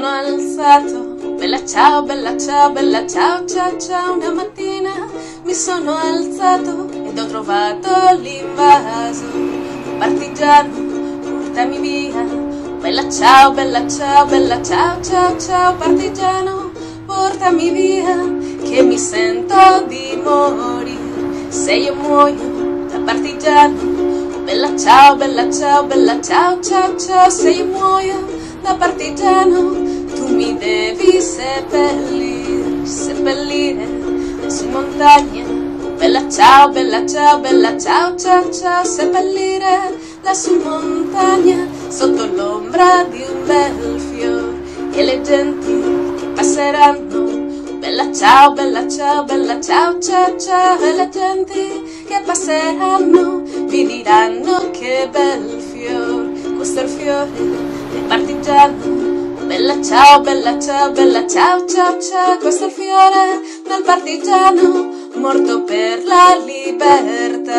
sono alzato, bella ciao, bella ciao, bella ciao, ciao, ciao. Una mattina mi sono alzato ed ho trovato l'invaso. Partigiano, portami via. Bella ciao, bella ciao, bella ciao, ciao, ciao. Partigiano, portami via, che mi sento di morire. Se io muoio da partigiano, bella ciao, bella ciao, bella ciao, ciao, ciao. Se io muoio da partigiano, tu mi devi seppellire, seppellire su montagna. Bella ciao, bella ciao, bella ciao, ciao, ciao. Seppellire lassù in montagna, sotto l'ombra di un bel fiore, e le genti che passeranno. Bella ciao, bella ciao, bella ciao, ciao, ciao. E le genti che passeranno vi diranno che bel fiore, questo è il fiore del partigiano. Bella ciao, bella ciao, bella ciao, ciao, ciao. Questo è il fiore del partigiano morto per la libertà.